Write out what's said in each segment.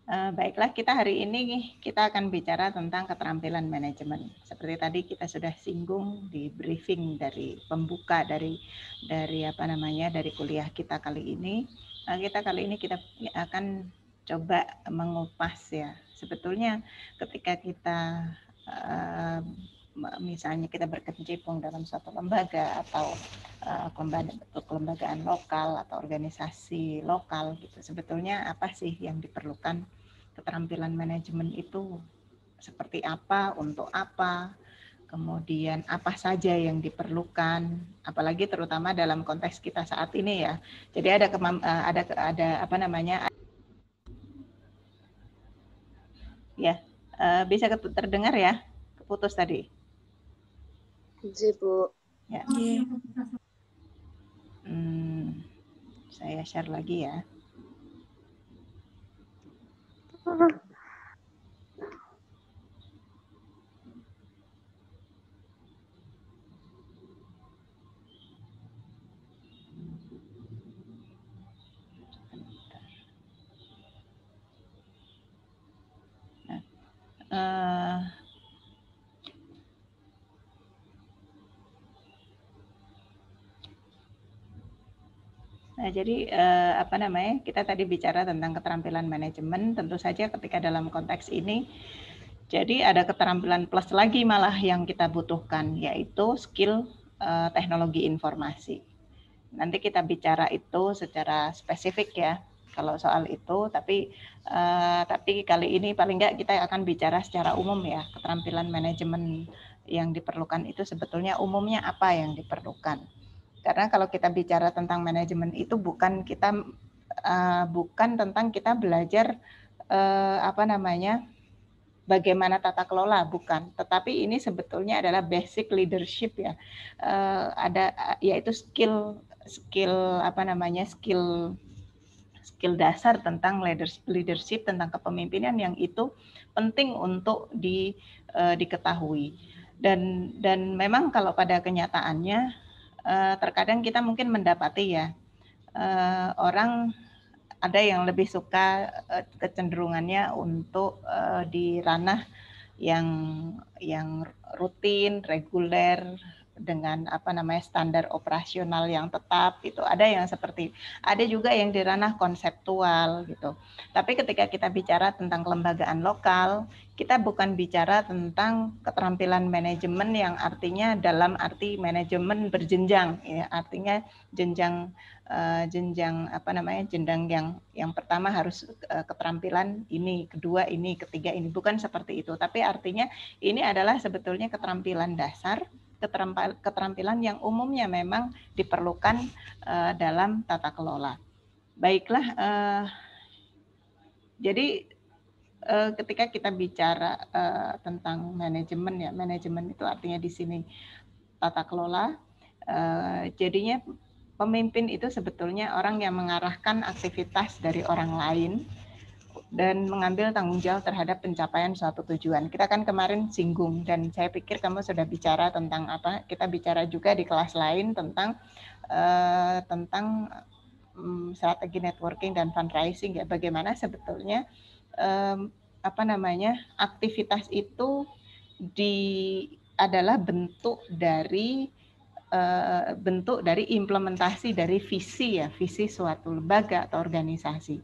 Baiklah, kita hari ini kita akan bicara tentang keterampilan manajemen. Seperti tadi kita sudah singgung di briefing dari pembuka dari dari kuliah kita kali ini. Kita kali ini kita akan coba mengupas ya. Sebetulnya ketika kita misalnya kita berkecimpung dalam suatu lembaga atau kelembagaan lokal atau organisasi lokal gitu. Sebetulnya apa sih yang diperlukan? Keterampilan manajemen itu seperti apa, untuk apa, kemudian apa saja yang diperlukan, apalagi terutama dalam konteks kita saat ini ya. Jadi ada apa namanya? Ya, bisa terdengar ya? Keputus tadi. Ji, Bu. Ya. Saya share lagi ya. Nah, jadi apa namanya? Kita tadi bicara tentang keterampilan manajemen. Tentu saja ketika dalam konteks ini, jadi ada keterampilan plus lagi malah yang kita butuhkan, yaitu skill teknologi informasi. Nanti kita bicara itu secara spesifik ya, kalau soal itu. Tapi kali ini paling nggak kita akan bicara secara umum ya, keterampilan manajemen yang diperlukan itu sebetulnya umumnya apa yang diperlukan. Karena kalau kita bicara tentang manajemen itu bukan tentang kita belajar apa namanya bagaimana tata kelola, bukan. Tetapi ini sebetulnya adalah basic leadership ya. Ada yaitu skill apa namanya skill dasar tentang leadership tentang kepemimpinan yang itu penting untuk diketahui. Dan memang kalau pada kenyataannya terkadang kita mungkin mendapati ya orang ada yang lebih suka kecenderungannya untuk di ranah yang rutin, reguler dengan apa namanya standar operasional yang tetap itu ada yang seperti ada juga yang di ranah konseptual gitu. Tapi ketika kita bicara tentang kelembagaan lokal, kita bukan bicara tentang keterampilan manajemen yang artinya dalam arti manajemen berjenjang ya, artinya jenjang apa namanya jenjang yang pertama harus keterampilan ini, kedua ini, ketiga ini, bukan seperti itu. Tapi artinya ini adalah sebetulnya keterampilan dasar, keterampilan yang umumnya memang diperlukan dalam tata kelola. Baiklah, jadi ketika kita bicara tentang manajemen ya, manajemen itu artinya di sini tata kelola. Jadinya pemimpin itu sebetulnya orang yang mengarahkan aktivitas dari orang lain dan mengambil tanggung jawab terhadap pencapaian suatu tujuan. Kita kan kemarin singgung dan saya pikir kamu sudah bicara tentang apa? Kita bicara juga di kelas lain tentang strategi networking dan fundraising ya. Bagaimana sebetulnya apa namanya aktivitas itu adalah bentuk dari implementasi dari visi suatu lembaga atau organisasi.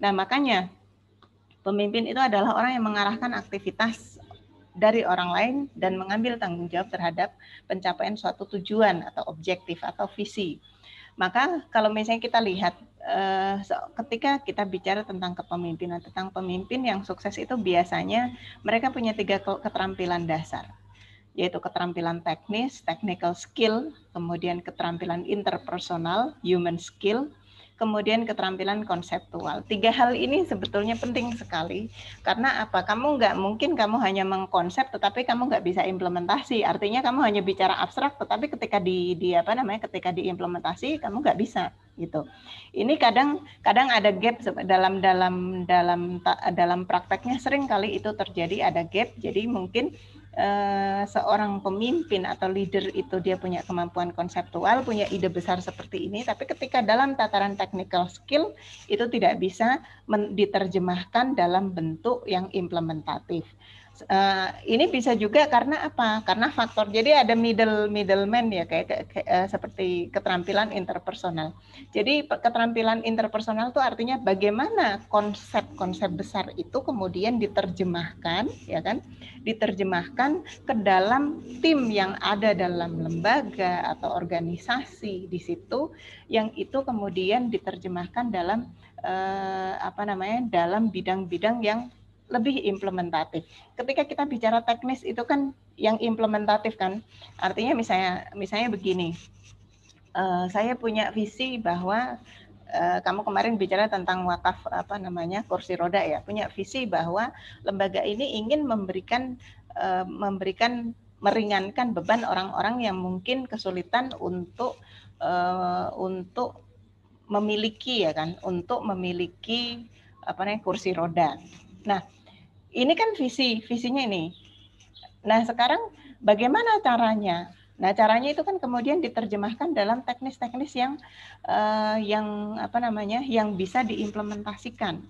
Nah, makanya pemimpin itu adalah orang yang mengarahkan aktivitas dari orang lain dan mengambil tanggung jawab terhadap pencapaian suatu tujuan atau objektif atau visi. Maka kalau misalnya kita lihat ketika kita bicara tentang kepemimpinan, tentang pemimpin yang sukses itu biasanya mereka punya 3 keterampilan dasar, yaitu keterampilan teknis, technical skill, kemudian keterampilan interpersonal, human skill, kemudian keterampilan konseptual. 3 hal ini sebetulnya penting sekali, karena apa? Kamu nggak mungkin kamu hanya mengkonsep, tetapi kamu nggak bisa implementasi. Artinya kamu hanya bicara abstrak, tetapi ketika ketika diimplementasi, kamu nggak bisa gitu. Ini kadang ada gap dalam prakteknya, sering kali itu terjadi ada gap. Jadi mungkin seorang pemimpin atau leader itu dia punya kemampuan konseptual, punya ide besar seperti ini, tapi ketika dalam tataran technical skill itu tidak bisa diterjemahkan dalam bentuk yang implementatif. Ini bisa juga karena apa? Karena faktor, jadi ada middleman ya, kayak seperti keterampilan interpersonal. Jadi keterampilan interpersonal itu artinya bagaimana konsep-konsep besar itu kemudian diterjemahkan, ya kan? Diterjemahkan ke dalam tim yang ada dalam lembaga atau organisasi di situ, yang itu kemudian diterjemahkan dalam dalam bidang-bidang yang lebih implementatif. Ketika kita bicara teknis itu kan yang implementatif kan, artinya misalnya begini, saya punya visi bahwa kamu kemarin bicara tentang wakaf kursi roda ya, punya visi bahwa lembaga ini ingin memberikan meringankan beban orang-orang yang mungkin kesulitan untuk memiliki ya kan, untuk memiliki kursi roda. Nah, ini kan visinya ini. Nah, sekarang bagaimana caranya? Nah, caranya itu kan kemudian diterjemahkan dalam teknis-teknis yang bisa diimplementasikan.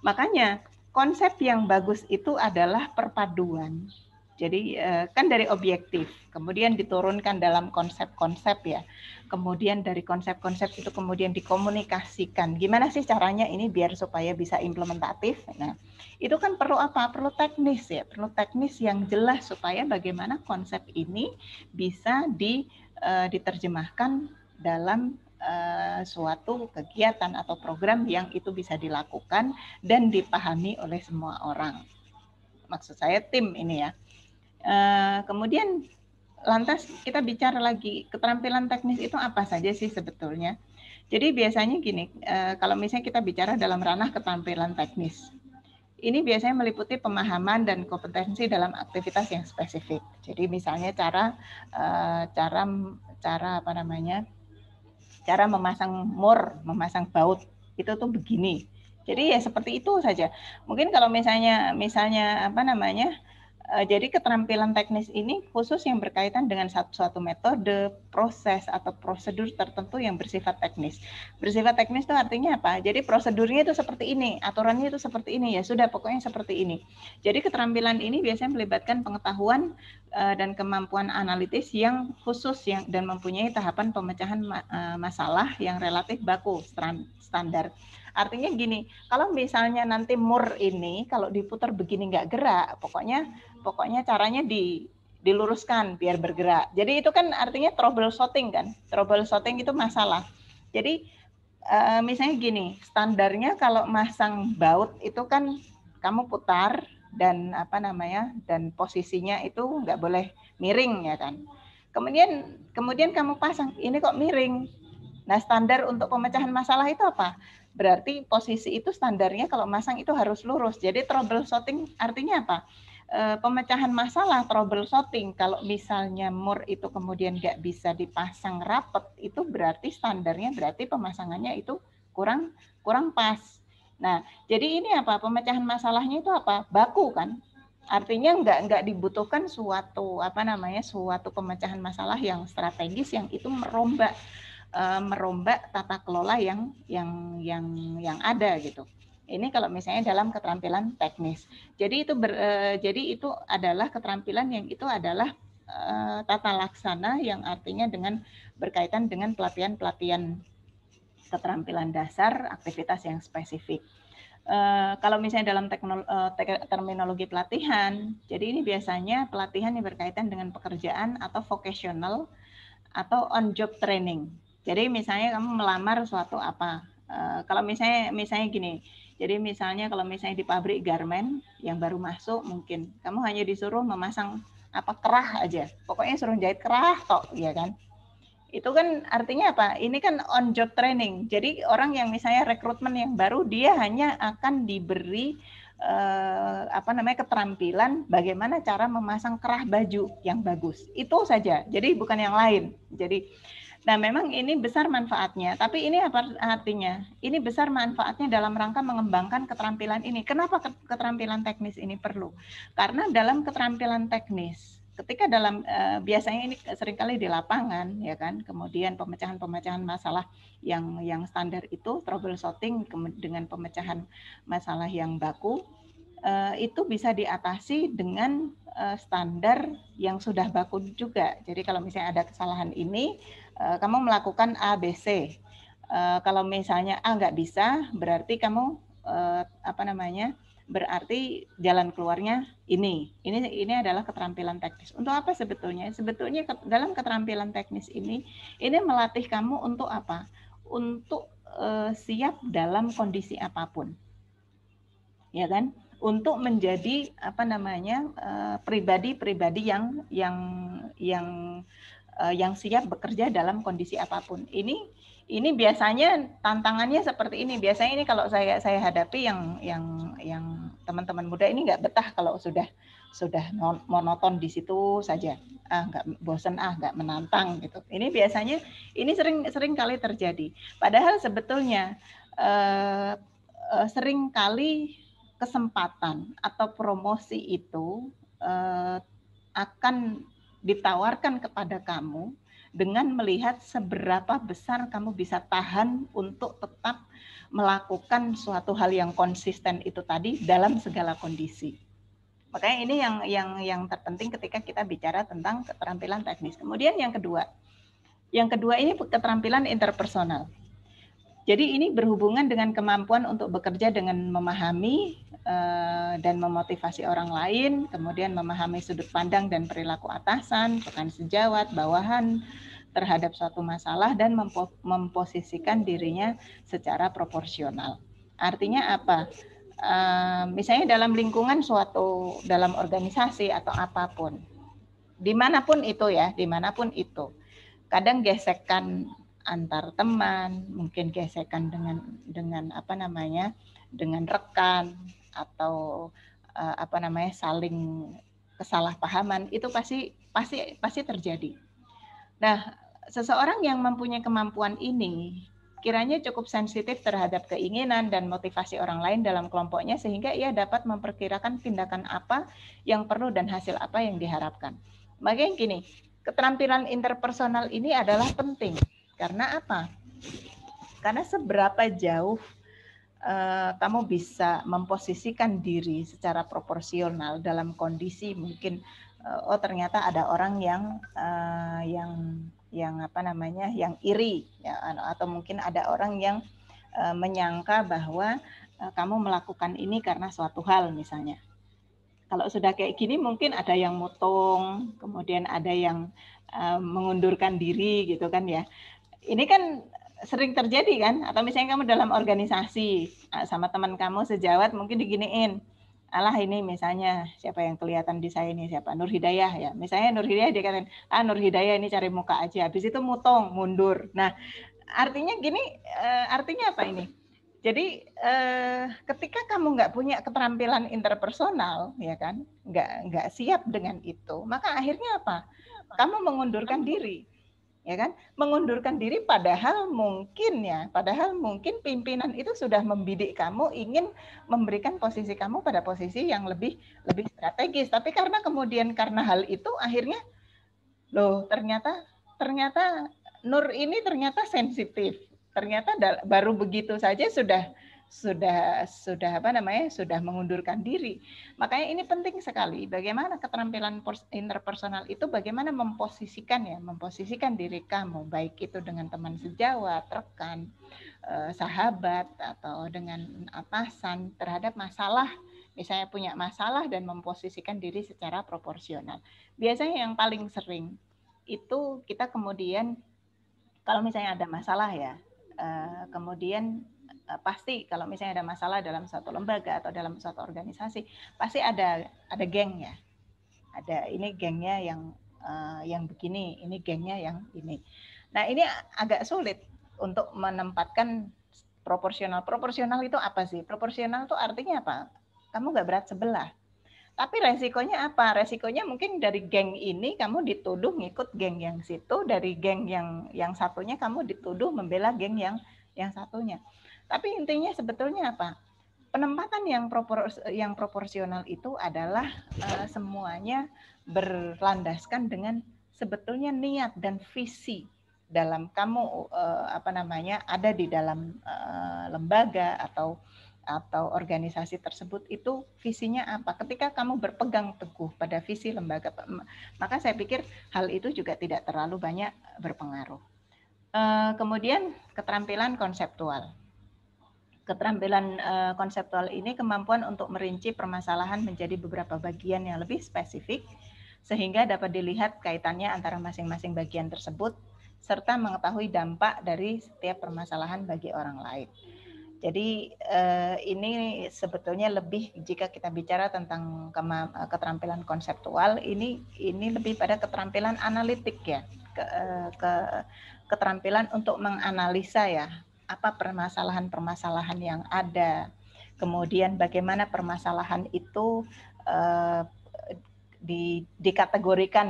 Makanya konsep yang bagus itu adalah perpaduan. Jadi kan dari objektif, kemudian diturunkan dalam konsep-konsep ya. Kemudian dari konsep-konsep itu kemudian dikomunikasikan. Gimana sih caranya ini biar supaya bisa implementatif? Nah, itu kan perlu apa? Perlu teknis ya, perlu teknis yang jelas supaya bagaimana konsep ini bisa diterjemahkan dalam suatu kegiatan atau program yang itu bisa dilakukan dan dipahami oleh semua orang. Maksud saya tim ini ya. Kemudian lantas kita bicara lagi, keterampilan teknis itu apa saja sih sebetulnya? Jadi biasanya gini, kalau misalnya kita bicara dalam ranah keterampilan teknis, ini biasanya meliputi pemahaman dan kompetensi dalam aktivitas yang spesifik. Jadi misalnya cara memasang mur, memasang baut itu tuh begini. Jadi ya seperti itu saja. Mungkin kalau misalnya jadi keterampilan teknis ini khusus yang berkaitan dengan suatu metode, proses, atau prosedur tertentu yang bersifat teknis. Bersifat teknis itu artinya apa? Jadi prosedurnya itu seperti ini, aturannya itu seperti ini, ya sudah pokoknya seperti ini. Jadi keterampilan ini biasanya melibatkan pengetahuan dan kemampuan analitis yang khusus dan mempunyai tahapan pemecahan masalah yang relatif baku, standar. Artinya gini, kalau misalnya nanti mur ini kalau diputar begini nggak gerak, pokoknya caranya diluruskan biar bergerak. Jadi itu kan artinya troubleshooting kan. Troubleshooting itu masalah. Jadi misalnya gini, standarnya kalau masang baut itu kan kamu putar dan dan posisinya itu nggak boleh miring ya kan. Kemudian kamu pasang, ini kok miring. Nah, standar untuk pemecahan masalah itu apa? Berarti posisi itu standarnya kalau masang itu harus lurus. Jadi troubleshooting artinya apa? Pemecahan masalah, troubleshooting. Kalau misalnya mur itu kemudian nggak bisa dipasang rapet, itu berarti standarnya berarti pemasangannya itu kurang pas. Nah, jadi ini apa? Pemecahan masalahnya itu apa? Baku kan? Artinya nggak dibutuhkan suatu pemecahan masalah yang strategis yang itu merombak tata kelola yang ada gitu. Ini kalau misalnya dalam keterampilan teknis. Jadi itu adalah keterampilan yang itu adalah tata laksana yang artinya dengan berkaitan dengan pelatihan keterampilan dasar, aktivitas yang spesifik. Kalau misalnya dalam terminologi pelatihan, jadi ini biasanya pelatihan yang berkaitan dengan pekerjaan atau vocational atau on job training. Jadi misalnya kamu melamar suatu apa, kalau misalnya gini, jadi misalnya kalau misalnya di pabrik garment yang baru masuk, mungkin kamu hanya disuruh memasang kerah aja, pokoknya suruh jahit kerah tok, ya kan? Itu kan artinya apa? Ini kan on job training. Jadi orang yang misalnya rekrutmen yang baru, dia hanya akan diberi keterampilan bagaimana cara memasang kerah baju yang bagus. Itu saja. Jadi bukan yang lain. Jadi Nah, memang ini besar manfaatnya, tapi ini apa artinya? Ini besar manfaatnya dalam rangka mengembangkan keterampilan ini. Kenapa keterampilan teknis ini perlu? Karena dalam keterampilan teknis, ketika dalam biasanya ini seringkali di lapangan, ya kan, kemudian pemecahan masalah yang standar itu troubleshooting dengan pemecahan masalah yang baku, itu bisa diatasi dengan standar yang sudah baku juga. Jadi kalau misalnya ada kesalahan ini, kamu melakukan A, B, C. Kalau misalnya A nggak bisa, berarti kamu berarti jalan keluarnya ini. Ini adalah keterampilan teknis. Untuk apa sebetulnya? Sebetulnya dalam keterampilan teknis ini melatih kamu untuk apa? Untuk siap dalam kondisi apapun, ya kan? Untuk menjadi pribadi-pribadi yang siap bekerja dalam kondisi apapun. Ini biasanya tantangannya seperti ini. Biasanya ini kalau saya hadapi yang teman-teman muda ini nggak betah kalau sudah monoton di situ saja. Nggak bosan, nggak menantang gitu. Ini biasanya ini sering kali terjadi. Padahal sebetulnya sering kali kesempatan atau promosi itu akan ditawarkan kepada kamu dengan melihat seberapa besar kamu bisa tahan untuk tetap melakukan suatu hal yang konsisten itu tadi dalam segala kondisi. Makanya ini yang terpenting ketika kita bicara tentang keterampilan teknis. Kemudian yang kedua ini keterampilan interpersonal. Jadi ini berhubungan dengan kemampuan untuk bekerja dengan memahami dan memotivasi orang lain, kemudian memahami sudut pandang dan perilaku atasan, rekan sejawat, bawahan terhadap suatu masalah dan memposisikan dirinya secara proporsional. Artinya apa? Misalnya dalam lingkungan dalam organisasi atau apapun, dimanapun itu, kadang gesekan antar teman, mungkin gesekan dengan rekan atau saling kesalahpahaman itu pasti terjadi. Nah, seseorang yang mempunyai kemampuan ini kiranya cukup sensitif terhadap keinginan dan motivasi orang lain dalam kelompoknya sehingga ia dapat memperkirakan tindakan apa yang perlu dan hasil apa yang diharapkan. Makanya gini, keterampilan interpersonal ini adalah penting. Karena apa? Karena seberapa jauh kamu bisa memposisikan diri secara proporsional dalam kondisi mungkin ternyata ada orang yang iri ya, atau mungkin ada orang yang menyangka bahwa kamu melakukan ini karena suatu hal misalnya. Kalau sudah kayak gini mungkin ada yang mutung, kemudian ada yang mengundurkan diri gitu kan ya. Ini kan sering terjadi kan, atau misalnya kamu dalam organisasi sama teman kamu sejawat mungkin diginiin, alah ini misalnya siapa yang kelihatan di saya ini, siapa Nur Hidayah ya, misalnya Nur Hidayah dikatain Nur Hidayah ini cari muka aja, habis itu mutong mundur. Nah artinya gini, artinya apa ini? Jadi ketika kamu nggak punya keterampilan interpersonal ya kan, nggak siap dengan itu, maka akhirnya apa? Kamu mengundurkan diri. Ya kan, mengundurkan diri padahal mungkin pimpinan itu sudah membidik kamu ingin memberikan posisi kamu pada posisi yang lebih strategis, tapi karena hal itu akhirnya loh ternyata Nur ini ternyata sensitif, ternyata baru begitu saja sudah mengundurkan diri. Makanya ini penting sekali bagaimana keterampilan interpersonal itu, bagaimana memposisikan diri kamu, baik itu dengan teman sejawat, rekan, sahabat, atau dengan atasan terhadap masalah, misalnya punya masalah dan memposisikan diri secara proporsional. Biasanya yang paling sering itu kita kemudian kalau misalnya ada masalah ya, kemudian pasti kalau misalnya ada masalah dalam suatu lembaga atau dalam suatu organisasi pasti ada geng ya, ada ini gengnya yang begini, ini gengnya yang ini. Nah ini agak sulit untuk menempatkan proporsional. Proporsional itu apa sih? Proporsional itu artinya apa? Kamu nggak berat sebelah. Tapi resikonya apa? Resikonya mungkin dari geng ini kamu dituduh ngikut geng yang situ, dari geng yang satunya kamu dituduh membela geng yang satunya. Tapi intinya sebetulnya apa? Penempatan yang proporsional itu adalah semuanya berlandaskan dengan sebetulnya niat dan visi dalam kamu ada di dalam lembaga atau organisasi tersebut, itu visinya apa. Ketika kamu berpegang teguh pada visi lembaga, maka saya pikir hal itu juga tidak terlalu banyak berpengaruh. Kemudian keterampilan konseptual. Keterampilan konseptual ini kemampuan untuk merinci permasalahan menjadi beberapa bagian yang lebih spesifik sehingga dapat dilihat kaitannya antara masing-masing bagian tersebut serta mengetahui dampak dari setiap permasalahan bagi orang lain. Jadi ini sebetulnya lebih, jika kita bicara tentang keterampilan konseptual, ini lebih pada keterampilan analitik ya, keterampilan untuk menganalisa ya, apa permasalahan-permasalahan yang ada, kemudian bagaimana permasalahan itu dikategorikan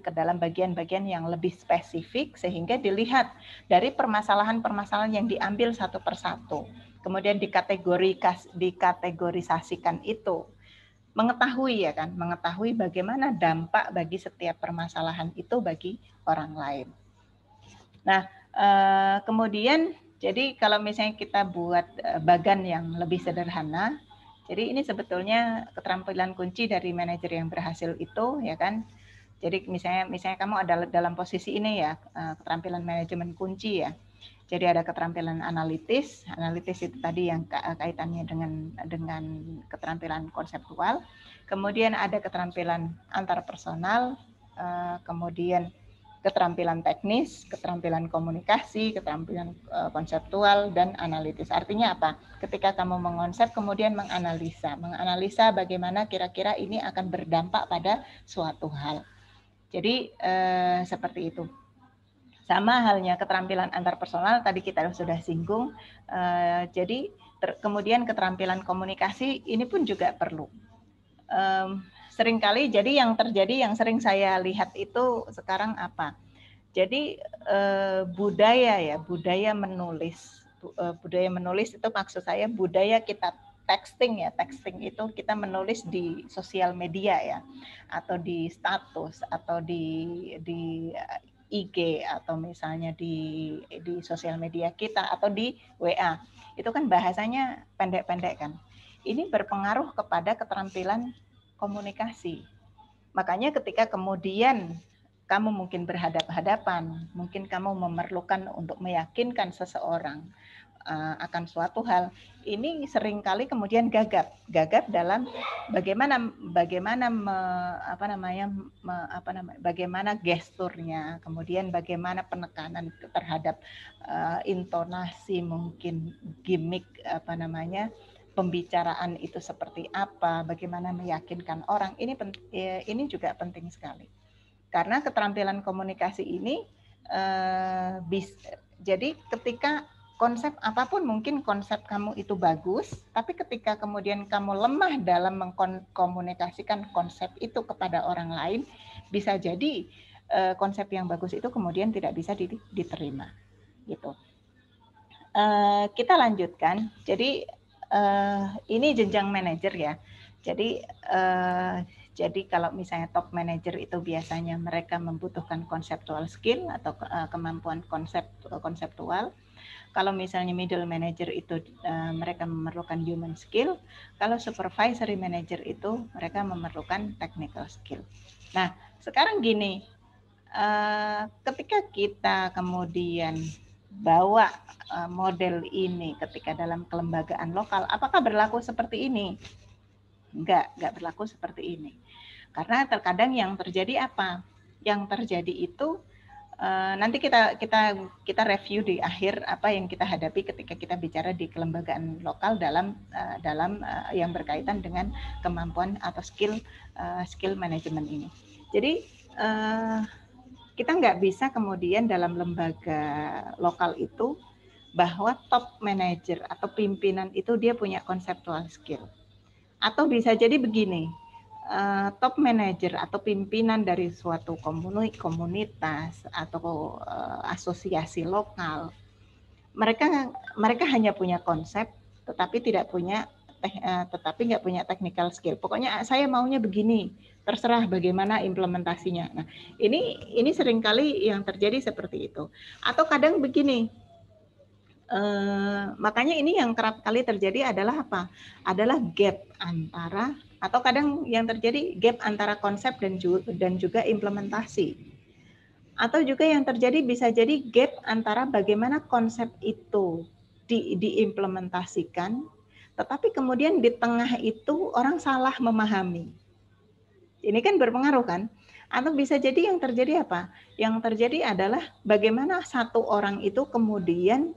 ke dalam bagian-bagian yang lebih spesifik sehingga dilihat dari permasalahan-permasalahan yang diambil satu persatu, kemudian dikategorisasikan itu, mengetahui bagaimana dampak bagi setiap permasalahan itu bagi orang lain. Nah, kemudian jadi kalau misalnya kita buat bagan yang lebih sederhana, jadi ini sebetulnya keterampilan kunci dari manajer yang berhasil itu, ya kan. Jadi misalnya kamu ada dalam posisi ini ya, keterampilan manajemen kunci ya. Jadi ada keterampilan analitis itu tadi yang kaitannya dengan keterampilan konseptual. Kemudian ada keterampilan antarpersonal, kemudian keterampilan teknis, keterampilan komunikasi, keterampilan konseptual, dan analitis. Artinya apa? Ketika kamu mengonsep, kemudian menganalisa bagaimana kira-kira ini akan berdampak pada suatu hal. Jadi seperti itu. Sama halnya keterampilan antarpersonal, tadi kita sudah singgung. Jadi kemudian keterampilan komunikasi ini pun juga perlu. Seringkali jadi yang sering saya lihat itu sekarang apa? Jadi budaya menulis itu maksud saya budaya kita texting ya. Texting itu kita menulis di sosial media ya, atau di status, atau di IG, atau misalnya di sosial media kita, atau di WA. Itu kan bahasanya pendek-pendek kan. Ini berpengaruh kepada keterampilan komunikasi. Makanya ketika kemudian kamu mungkin berhadapan-hadapan, mungkin kamu memerlukan untuk meyakinkan seseorang akan suatu hal, ini seringkali kemudian gagap dalam bagaimana gesturnya, kemudian bagaimana penekanan terhadap intonasi, mungkin gimmick pembicaraan itu seperti apa, bagaimana meyakinkan orang, ini juga penting sekali. Karena keterampilan komunikasi ini jadi ketika konsep apapun, mungkin konsep kamu itu bagus, tapi ketika kemudian kamu lemah dalam mengkomunikasikan konsep itu kepada orang lain, bisa jadi konsep yang bagus itu kemudian tidak bisa diterima. Gitu. Kita lanjutkan. Jadi ini jenjang manajer ya. Jadi kalau misalnya top manager itu biasanya mereka membutuhkan conceptual skill atau kemampuan konseptual. Kalau misalnya middle manager itu mereka memerlukan human skill. Kalau supervisory manager itu mereka memerlukan technical skill. Nah, sekarang gini, ketika kita kemudian bawa model ini ketika dalam kelembagaan lokal, apakah berlaku seperti ini? Enggak berlaku seperti ini. Karena terkadang yang terjadi apa? Yang terjadi itu nanti kita review di akhir apa yang kita hadapi ketika kita bicara di kelembagaan lokal dalam yang berkaitan dengan kemampuan atau skill manajemen ini. Jadi kita nggak bisa kemudian dalam lembaga lokal itu bahwa top manager atau pimpinan itu dia punya conceptual skill. Atau bisa jadi begini, top manager atau pimpinan dari suatu komunitas atau asosiasi lokal, mereka hanya punya konsep, tetapi nggak punya technical skill. Pokoknya saya maunya begini, terserah bagaimana implementasinya. Nah, ini seringkali yang terjadi seperti itu. Atau kadang begini, makanya ini yang kerap kali terjadi adalah apa? Adalah gap antara, atau kadang yang terjadi gap antara konsep dan juga implementasi. Atau juga yang terjadi bisa jadi gap antara bagaimana konsep itu diimplementasikan, tetapi kemudian di tengah itu orang salah memahami. Ini kan berpengaruh kan? Atau bisa jadi yang terjadi apa? Yang terjadi adalah bagaimana satu orang itu kemudian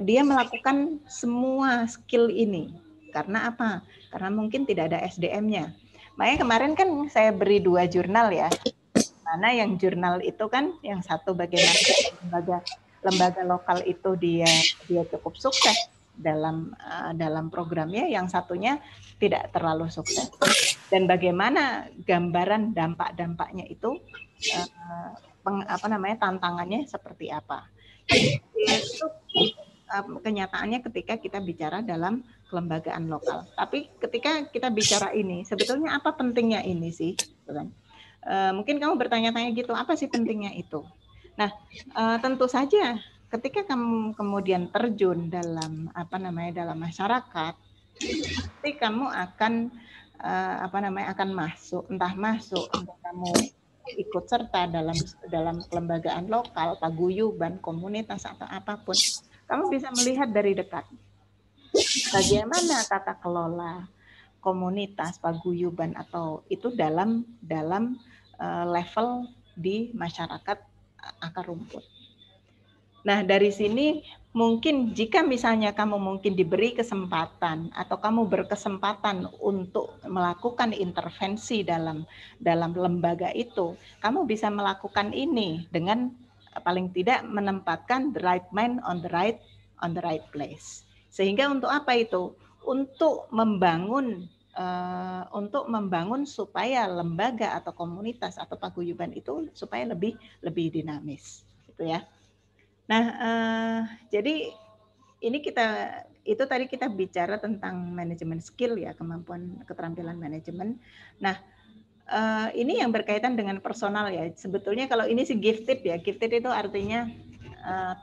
dia melakukan semua skill ini. Karena apa? Karena mungkin tidak ada SDM-nya. Makanya kemarin kan saya beri 2 jurnal ya. Mana yang jurnal itu kan yang satu bagaimana lembaga lokal itu dia cukup sukses dalam programnya, yang satunya tidak terlalu sukses. Dan bagaimana gambaran dampak-dampaknya itu tantangannya seperti apa. Itu kenyataannya ketika kita bicara dalam kelembagaan lokal. Tapi ketika kita bicara ini, sebetulnya apa pentingnya ini sih? Mungkin kamu bertanya-tanya gitu, apa sih pentingnya itu? Nah, tentu saja ketika kamu kemudian terjun dalam dalam masyarakat, pasti kamu akan akan masuk, entah kamu ikut serta dalam kelembagaan lokal, paguyuban, komunitas atau apapun, kamu bisa melihat dari dekat bagaimana tata kelola komunitas, paguyuban atau itu dalam level di masyarakat akar rumput. Nah, dari sini mungkin jika misalnya kamu mungkin diberi kesempatan atau kamu berkesempatan untuk melakukan intervensi dalam lembaga itu, kamu bisa melakukan ini dengan paling tidak menempatkan the right man on the right place. Sehingga untuk apa itu? Untuk membangun supaya lembaga atau komunitas atau paguyuban itu supaya lebih dinamis, gitu ya. Nah, jadi ini itu tadi kita bicara tentang manajemen skill ya, kemampuan keterampilan manajemen. Nah, ini yang berkaitan dengan personal ya. Sebetulnya kalau ini sih gifted ya, gifted itu artinya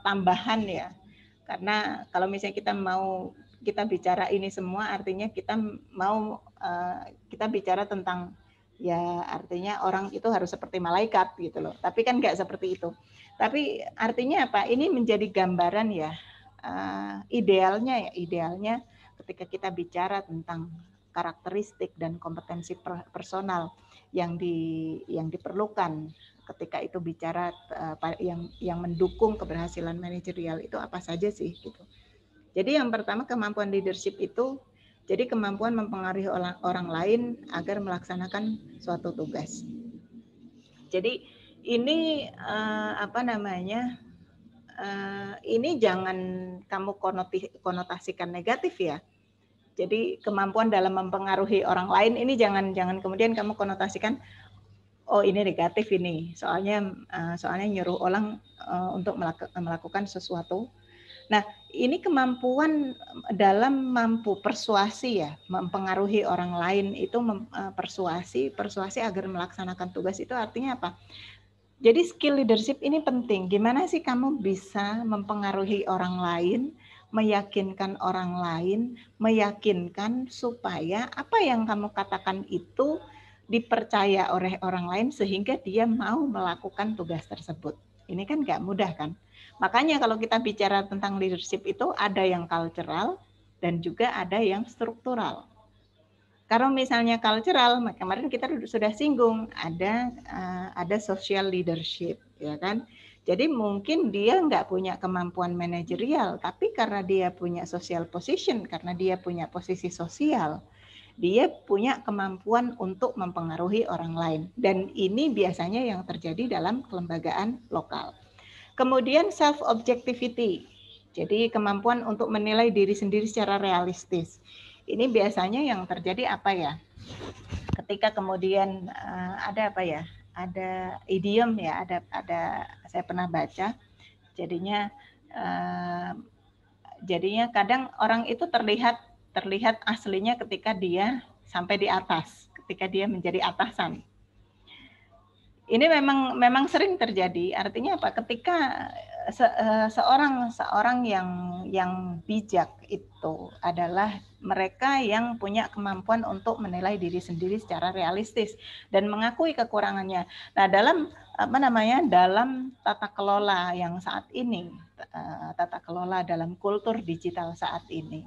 tambahan ya. Karena kalau misalnya kita bicara ini semua, artinya kita kita bicara tentang ya artinya orang itu harus seperti malaikat gitu loh. Tapi kan nggak seperti itu. Tapi artinya apa? Ini menjadi gambaran ya, idealnya ketika kita bicara tentang karakteristik dan kompetensi personal yang diperlukan ketika itu bicara yang mendukung keberhasilan manajerial itu apa saja sih gitu. Jadi yang pertama kemampuan leadership itu jadi kemampuan mempengaruhi orang lain agar melaksanakan suatu tugas. Jadi ini ini jangan kamu konotasikan negatif ya. Jadi kemampuan dalam mempengaruhi orang lain ini jangan kemudian kamu konotasikan oh ini negatif ini. Soalnya nyuruh orang untuk melakukan sesuatu. Nah, ini kemampuan dalam mampu persuasi ya, mempengaruhi orang lain itu persuasi agar melaksanakan tugas itu artinya apa? Jadi skill leadership ini penting. Gimana sih kamu bisa mempengaruhi orang lain, meyakinkan orang lain, meyakinkan supaya apa yang kamu katakan itu dipercaya oleh orang lain sehingga dia mau melakukan tugas tersebut. Ini kan nggak mudah kan? Makanya kalau kita bicara tentang leadership itu ada yang cultural dan juga ada yang struktural. Kalau misalnya cultural, kemarin kita sudah singgung ada social leadership, ya kan? Jadi mungkin dia nggak punya kemampuan manajerial, tapi karena dia punya social position, karena dia punya posisi sosial, dia punya kemampuan untuk mempengaruhi orang lain. Dan ini biasanya yang terjadi dalam kelembagaan lokal. Kemudian self-objectivity. Jadi kemampuan untuk menilai diri sendiri secara realistis. Ini biasanya yang terjadi apa ya? Ketika kemudian ada apa ya? Ada idiom ya, ada saya pernah baca. Jadinya kadang orang itu terlihat aslinya ketika dia sampai di atas, ketika dia menjadi atasan. Ini memang sering terjadi. Artinya apa? Ketika seorang yang bijak itu adalah mereka yang punya kemampuan untuk menilai diri sendiri secara realistis dan mengakui kekurangannya. Nah, dalam dalam tata kelola yang saat ini, tata kelola dalam kultur digital saat ini,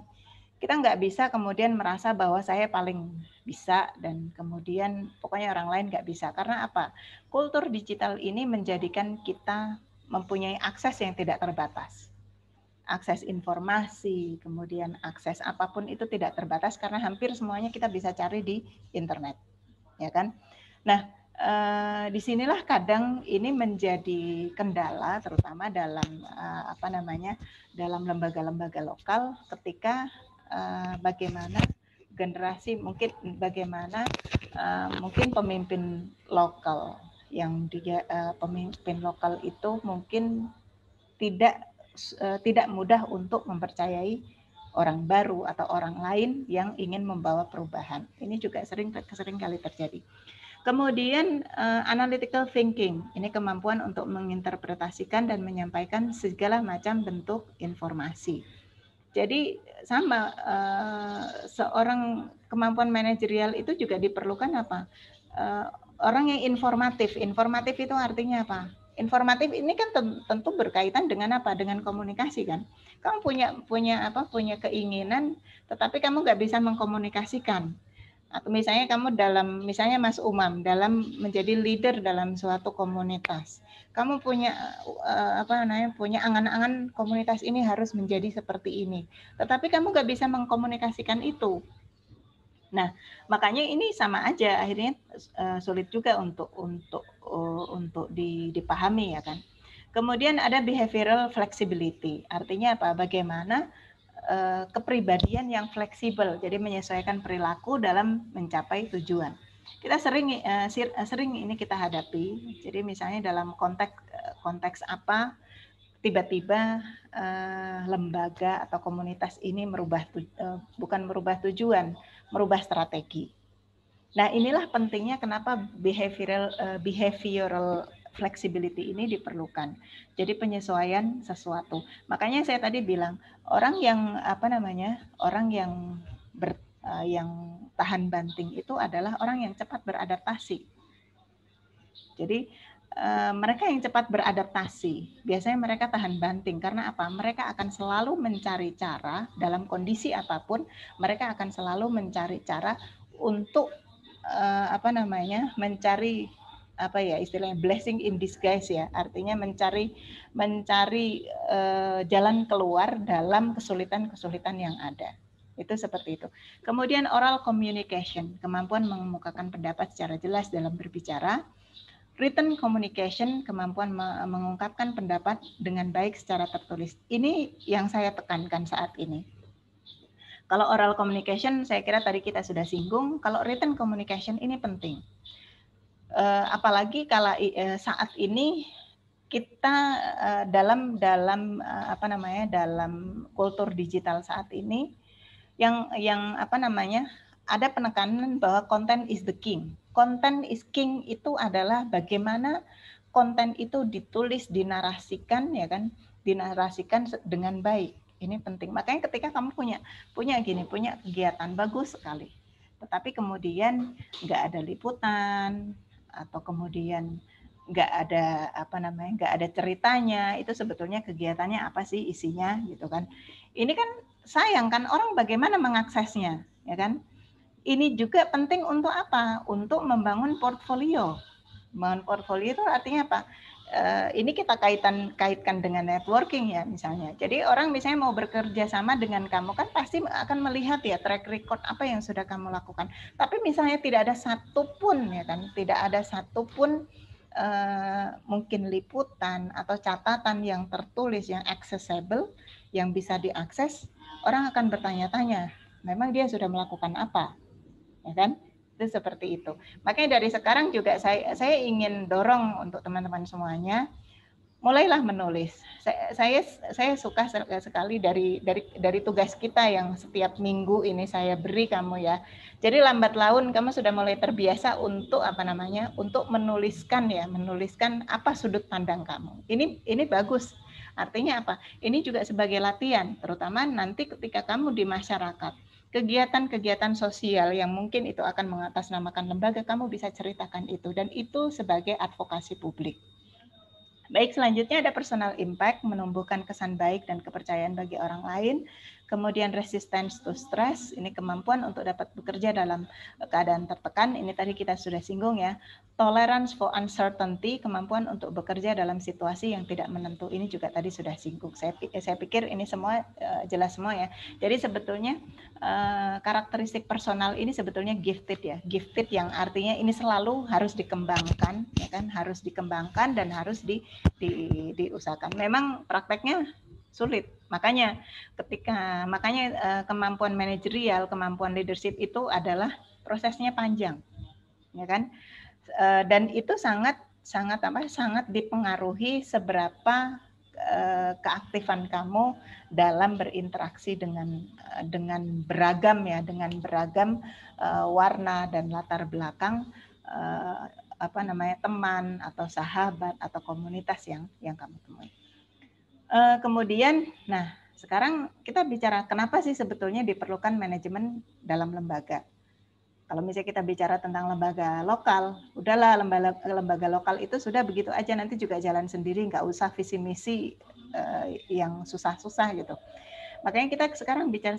kita nggak bisa kemudian merasa bahwa saya paling bisa dan kemudian pokoknya orang lain nggak bisa. Karena apa? Kultur digital ini menjadikan kita mempunyai akses yang tidak terbatas. Akses informasi, kemudian akses apapun itu tidak terbatas karena hampir semuanya kita bisa cari di internet, ya kan? Nah, disinilah kadang ini menjadi kendala, terutama dalam dalam lembaga-lembaga lokal, ketika bagaimana generasi mungkin pemimpin lokal yang pemimpin lokal itu mungkin tidak mudah untuk mempercayai orang baru atau orang lain yang ingin membawa perubahan. Ini juga sering kali terjadi. Kemudian analytical thinking, ini kemampuan untuk menginterpretasikan dan menyampaikan segala macam bentuk informasi. Jadi sama, seorang kemampuan manajerial itu juga diperlukan apa? Orang yang informatif. Informatif itu artinya apa? Informatif ini kan tentu berkaitan dengan apa? Dengan komunikasi kan. Kamu punya keinginan, tetapi kamu nggak bisa mengkomunikasikan. Atau misalnya kamu misalnya Mas Umam dalam menjadi leader dalam suatu komunitas, kamu punya punya angan-angan komunitas ini harus menjadi seperti ini, tetapi kamu nggak bisa mengkomunikasikan itu. Nah, makanya ini sama aja akhirnya sulit juga untuk dipahami ya kan. Kemudian ada behavioral flexibility, artinya apa? Bagaimana kepribadian yang fleksibel, jadi menyesuaikan perilaku dalam mencapai tujuan. Kita sering ini kita hadapi. Jadi misalnya dalam konteks apa tiba-tiba lembaga atau komunitas ini bukan merubah tujuan, merubah strategi. Nah, inilah pentingnya kenapa behavioral flexibility ini diperlukan. Jadi penyesuaian sesuatu. Makanya saya tadi bilang orang yang yang tahan banting itu adalah orang yang cepat beradaptasi. Jadi mereka yang cepat beradaptasi, biasanya mereka tahan banting karena apa? Mereka akan selalu mencari cara dalam kondisi apapun, mereka akan selalu mencari cara untuk mencari istilahnya blessing in disguise ya, artinya mencari jalan keluar dalam kesulitan yang ada. Itu seperti itu. Kemudian oral communication, kemampuan mengemukakan pendapat secara jelas dalam berbicara. Written communication, kemampuan mengungkapkan pendapat dengan baik secara tertulis. Ini yang saya tekankan saat ini. Kalau oral communication, saya kira tadi kita sudah singgung. Kalau written communication ini penting. Apalagi kalau saat ini kita dalam kultur digital saat ini, yang ada penekanan bahwa content is the king. Content is king itu adalah bagaimana konten itu ditulis, dinarasikan ya kan, dinarasikan dengan baik. Ini penting. Makanya ketika kamu punya kegiatan bagus sekali, tetapi kemudian nggak ada liputan atau kemudian nggak ada ceritanya, itu sebetulnya kegiatannya apa sih isinya gitu kan. Ini kan sayang kan, orang bagaimana mengaksesnya ya kan. Ini juga penting untuk apa? Untuk membangun portfolio. Membangun portfolio itu artinya apa? Ini kita kaitkan dengan networking ya misalnya. Jadi orang misalnya mau bekerja sama dengan kamu kan pasti akan melihat ya track record apa yang sudah kamu lakukan. Tapi misalnya tidak ada satupun ya kan, tidak ada satupun mungkin liputan atau catatan yang tertulis yang accessible yang bisa diakses, orang akan bertanya-tanya, memang dia sudah melakukan apa, ya kan? Itu seperti itu. Makanya dari sekarang juga saya ingin dorong untuk teman-teman semuanya, mulailah menulis. Saya suka sekali dari tugas kita yang setiap minggu ini saya beri kamu ya. Jadi lambat laun kamu sudah mulai terbiasa untuk apa namanya? Untuk menuliskan ya, menuliskan apa sudut pandang kamu. Ini bagus. Artinya apa? Ini juga sebagai latihan, terutama nanti ketika kamu di masyarakat. Kegiatan-kegiatan sosial yang mungkin itu akan mengatasnamakan lembaga, kamu bisa ceritakan itu, dan itu sebagai advokasi publik. Baik, selanjutnya ada personal impact, menumbuhkan kesan baik dan kepercayaan bagi orang lain. Kemudian resistance to stress, ini kemampuan untuk dapat bekerja dalam keadaan tertekan. Ini tadi kita sudah singgung ya. Tolerance for uncertainty, kemampuan untuk bekerja dalam situasi yang tidak menentu. Ini juga tadi sudah singgung. Saya pikir ini semua jelas semua ya. Jadi sebetulnya karakteristik personal ini sebetulnya gifted ya. Gifted yang artinya ini selalu harus dikembangkan, ya kan? Harus dikembangkan dan harus diusahakan. Memang prakteknya sulit. Makanya kemampuan manajerial, kemampuan leadership itu adalah prosesnya panjang, ya kan? Dan itu sangat dipengaruhi seberapa keaktifan kamu dalam berinteraksi dengan beragam ya, dengan beragam warna dan latar belakang teman atau sahabat atau komunitas yang kamu temui. Kemudian, nah sekarang kita bicara kenapa sih sebetulnya diperlukan manajemen dalam lembaga. Kalau misalnya kita bicara tentang lembaga lokal, udahlah lembaga lokal itu sudah begitu aja, nanti juga jalan sendiri, nggak usah visi misi yang susah-susah gitu. Makanya kita sekarang bicara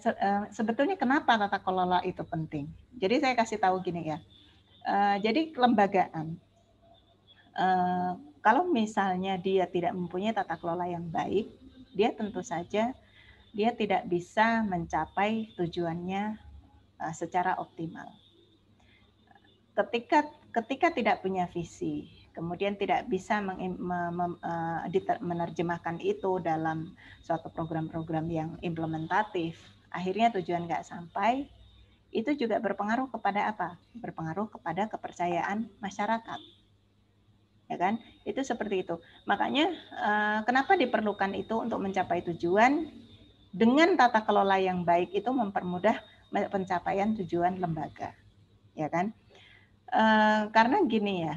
sebetulnya kenapa tata kelola itu penting. Jadi saya kasih tahu gini ya. Jadi kelembagaan, kalau misalnya dia tidak mempunyai tata kelola yang baik, dia tentu saja dia tidak bisa mencapai tujuannya secara optimal. Ketika tidak punya visi, kemudian tidak bisa menerjemahkan itu dalam suatu program-program yang implementatif, akhirnya tujuan nggak sampai, itu juga berpengaruh kepada apa? Berpengaruh kepada kepercayaan masyarakat. Ya kan? Itu seperti itu. Makanya kenapa diperlukan itu untuk mencapai tujuan? Dengan tata kelola yang baik itu mempermudah pencapaian tujuan lembaga. Ya kan? Karena gini ya,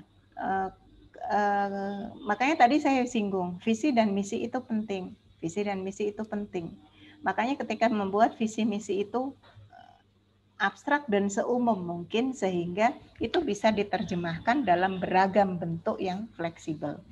makanya tadi saya singgung, visi dan misi itu penting. Visi dan misi itu penting. Makanya ketika membuat visi misi itu abstrak dan seumum mungkin sehingga itu bisa diterjemahkan dalam beragam bentuk yang fleksibel.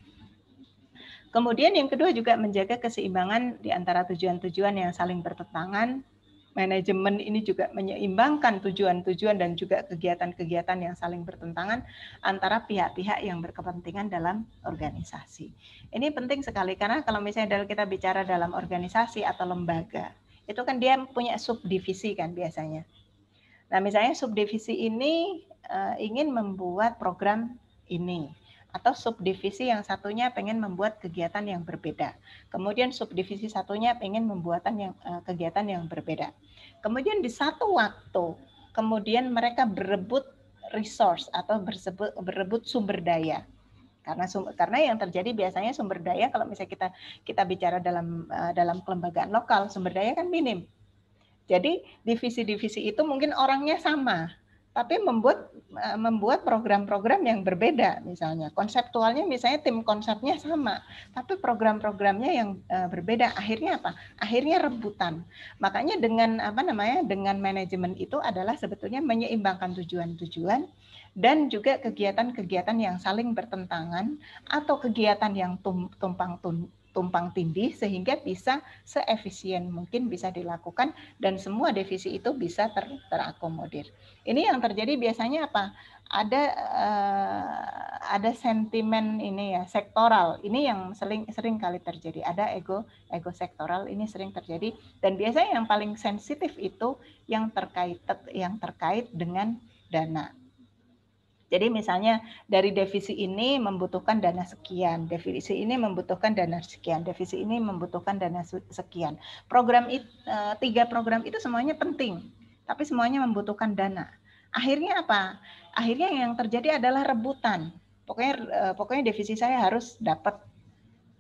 Kemudian yang kedua juga menjaga keseimbangan di antara tujuan-tujuan yang saling bertentangan. Manajemen ini juga menyeimbangkan tujuan-tujuan dan juga kegiatan-kegiatan yang saling bertentangan antara pihak-pihak yang berkepentingan dalam organisasi. Ini penting sekali karena kalau misalnya kita bicara dalam organisasi atau lembaga, itu kan dia punya subdivisi kan biasanya. Nah, misalnya subdivisi ini ingin membuat program ini, atau subdivisi yang satunya pengen membuat kegiatan yang berbeda. Kemudian subdivisi satunya pengen membuat kegiatan yang berbeda. Kemudian di satu waktu, kemudian mereka berebut resource atau berebut sumber daya. Karena yang terjadi biasanya sumber daya kalau misalnya kita bicara dalam kelembagaan lokal, sumber daya kan minim. Jadi divisi-divisi itu mungkin orangnya sama, tapi membuat program-program yang berbeda misalnya. Konseptualnya misalnya tim konsepnya sama, tapi program-programnya yang berbeda. Akhirnya apa? Akhirnya rebutan. Makanya dengan dengan manajemen itu adalah sebetulnya menyeimbangkan tujuan-tujuan dan juga kegiatan-kegiatan yang saling bertentangan atau kegiatan yang tumpang tindih sehingga bisa seefisien mungkin bisa dilakukan dan semua divisi itu bisa terakomodir. Ini yang terjadi biasanya apa? Ada sentimen ini ya sektoral. Ini yang sering kali terjadi. Ada ego sektoral ini sering terjadi dan biasanya yang paling sensitif itu yang terkait dengan dana. Jadi misalnya dari divisi ini membutuhkan dana sekian, divisi ini membutuhkan dana sekian, divisi ini membutuhkan dana sekian. Tiga program itu semuanya penting, tapi semuanya membutuhkan dana. Akhirnya apa? Akhirnya yang terjadi adalah rebutan. Pokoknya divisi saya harus dapat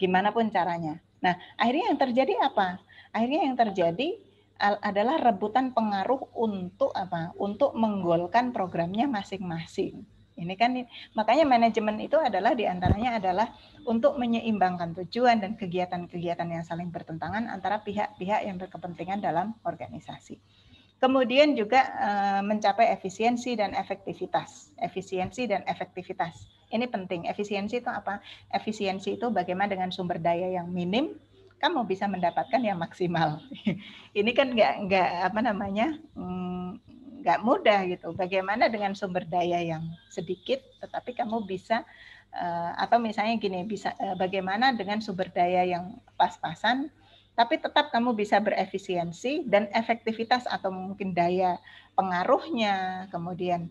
gimana pun caranya. Nah, akhirnya yang terjadi apa? Akhirnya yang terjadi adalah rebutan pengaruh untuk apa? Untuk menggolkan programnya masing-masing. Ini kan makanya manajemen itu adalah diantaranya adalah untuk menyeimbangkan tujuan dan kegiatan-kegiatan yang saling bertentangan antara pihak-pihak yang berkepentingan dalam organisasi. Kemudian juga mencapai efisiensi dan efektivitas. Efisiensi dan efektivitas. Ini penting. Efisiensi itu apa? Efisiensi itu bagaimana dengan sumber daya yang minim kamu bisa mendapatkan yang maksimal. Ini kan nggak mudah gitu. Bagaimana dengan sumber daya yang sedikit, tetapi kamu bisa atau misalnya gini, bagaimana dengan sumber daya yang pas-pasan, tapi tetap kamu bisa berefisiensi dan efektivitas atau mungkin daya pengaruhnya, kemudian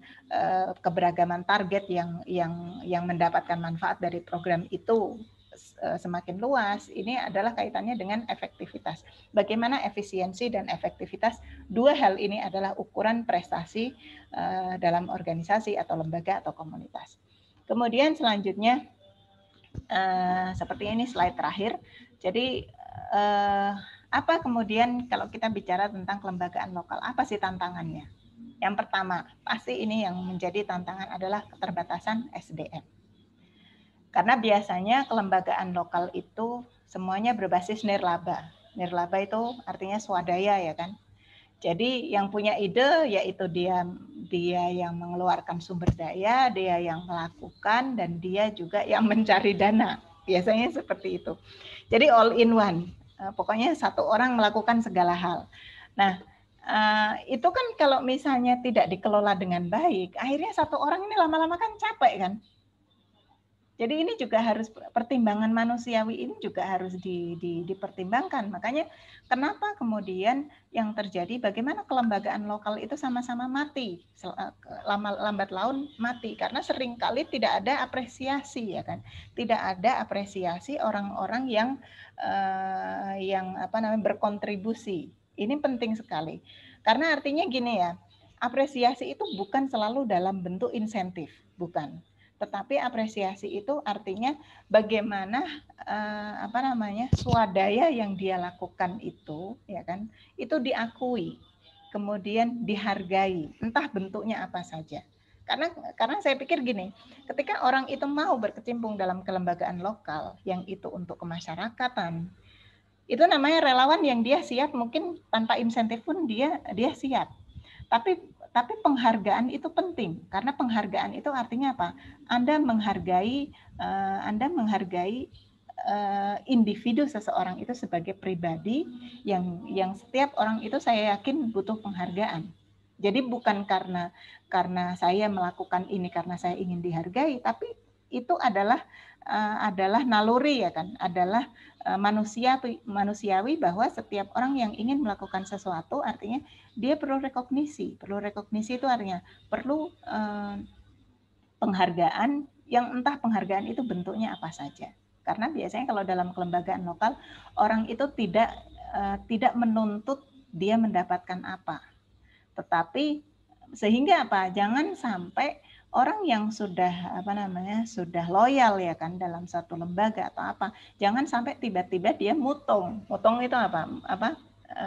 keberagaman target yang mendapatkan manfaat dari program itu semakin luas. Ini adalah kaitannya dengan efektivitas. Bagaimana efisiensi dan efektivitas, dua hal ini adalah ukuran prestasi dalam organisasi atau lembaga atau komunitas. Kemudian selanjutnya seperti ini slide terakhir. Jadi apa kemudian kalau kita bicara tentang kelembagaan lokal, apa sih tantangannya? Yang pertama, pasti ini yang menjadi tantangan adalah keterbatasan SDM. Karena biasanya kelembagaan lokal itu semuanya berbasis nirlaba. Nirlaba itu artinya swadaya ya kan. Jadi yang punya ide yaitu dia yang mengeluarkan sumber daya, dia yang melakukan, dan dia juga yang mencari dana. Biasanya seperti itu. Jadi all in one. Pokoknya satu orang melakukan segala hal. Nah, itu kan kalau misalnya tidak dikelola dengan baik, akhirnya satu orang ini lama-lama kan capek kan. Jadi ini juga harus pertimbangan manusiawi ini juga harus dipertimbangkan. Makanya kenapa kemudian yang terjadi bagaimana kelembagaan lokal itu sama-sama mati, lambat laun mati karena seringkali tidak ada apresiasi ya kan. Tidak ada apresiasi orang-orang yang berkontribusi. Ini penting sekali. Karena artinya gini ya, apresiasi itu bukan selalu dalam bentuk insentif, bukan. Tetapi apresiasi itu artinya bagaimana swadaya yang dia lakukan itu, ya kan, itu diakui, kemudian dihargai, entah bentuknya apa saja. Karena saya pikir gini, ketika orang itu mau berkecimpung dalam kelembagaan lokal yang itu untuk kemasyarakatan, itu namanya relawan yang dia siap, mungkin tanpa insentif pun dia siap. Tapi penghargaan itu penting karena penghargaan itu artinya apa? Anda menghargai individu seseorang itu sebagai pribadi yang setiap orang itu saya yakin butuh penghargaan. Jadi bukan karena saya melakukan ini karena saya ingin dihargai, tapi itu adalah naluri ya kan, adalah manusiawi bahwa setiap orang yang ingin melakukan sesuatu artinya dia perlu rekognisi. Perlu rekognisi itu artinya perlu penghargaan yang entah penghargaan itu bentuknya apa saja. Karena biasanya kalau dalam kelembagaan lokal orang itu tidak menuntut dia mendapatkan apa. Tetapi sehingga apa? Jangan sampai orang yang sudah sudah loyal ya kan dalam satu lembaga atau apa, jangan sampai tiba-tiba dia mutong itu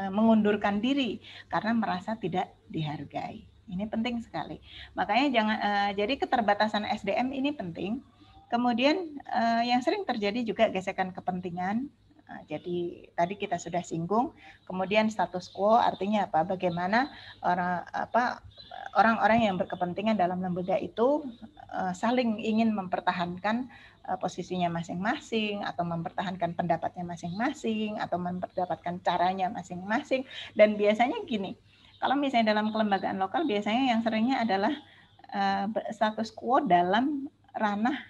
mengundurkan diri karena merasa tidak dihargai. Ini penting sekali. Makanya jadi keterbatasan SDM ini penting. Kemudian yang sering terjadi juga gesekan kepentingan. Jadi tadi kita sudah singgung. Kemudian status quo artinya apa? Bagaimana orang-orang yang berkepentingan dalam lembaga itu saling ingin mempertahankan posisinya masing-masing atau mempertahankan pendapatnya masing-masing atau mendapatkan caranya masing-masing. Dan biasanya gini, kalau misalnya dalam kelembagaan lokal biasanya yang seringnya adalah status quo dalam ranah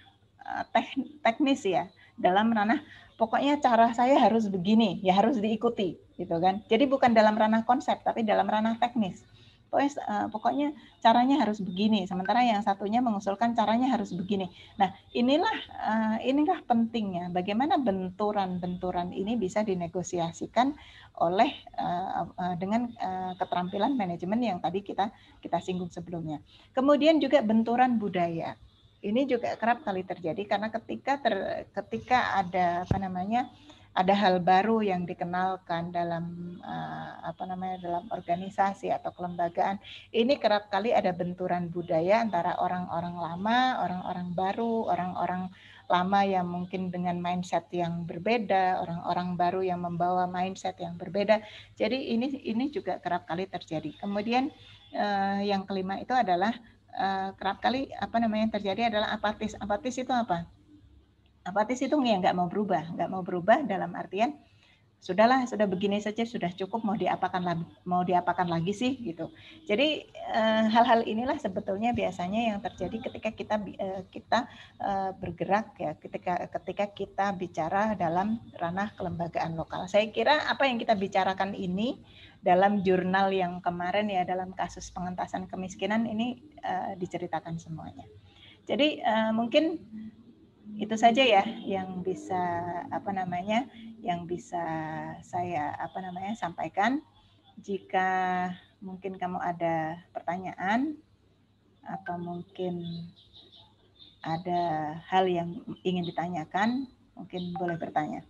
teknis ya, dalam ranah pokoknya cara saya harus begini, ya harus diikuti gitu kan. Jadi bukan dalam ranah konsep tapi dalam ranah teknis. Pokoknya caranya harus begini, sementara yang satunya mengusulkan caranya harus begini. Nah, inilah pentingnya bagaimana benturan-benturan ini bisa dinegosiasikan oleh dengan keterampilan manajemen yang tadi kita singgung sebelumnya. Kemudian juga benturan budaya. Ini juga kerap kali terjadi karena ketika ada ada hal baru yang dikenalkan dalam dalam organisasi atau kelembagaan, ini kerap kali ada benturan budaya antara orang-orang lama, orang-orang baru, orang-orang lama yang mungkin dengan mindset yang berbeda, orang-orang baru yang membawa mindset yang berbeda. Jadi ini juga kerap kali terjadi. Kemudian yang kelima itu adalah kerap kali yang terjadi adalah apatis. Apatis itu apa? Apatis itu ya nggak mau berubah dalam artian sudah begini saja sudah cukup, mau diapakan lagi sih gitu. Jadi hal-hal inilah sebetulnya biasanya yang terjadi ketika kita bergerak ya, ketika kita bicara dalam ranah kelembagaan lokal. Saya kira apa yang kita bicarakan ini dalam jurnal yang kemarin ya, dalam kasus pengentasan kemiskinan ini diceritakan semuanya. Jadi mungkin itu saja ya yang bisa saya sampaikan. Jika mungkin kamu ada pertanyaan atau mungkin ada hal yang ingin ditanyakan, mungkin boleh bertanya.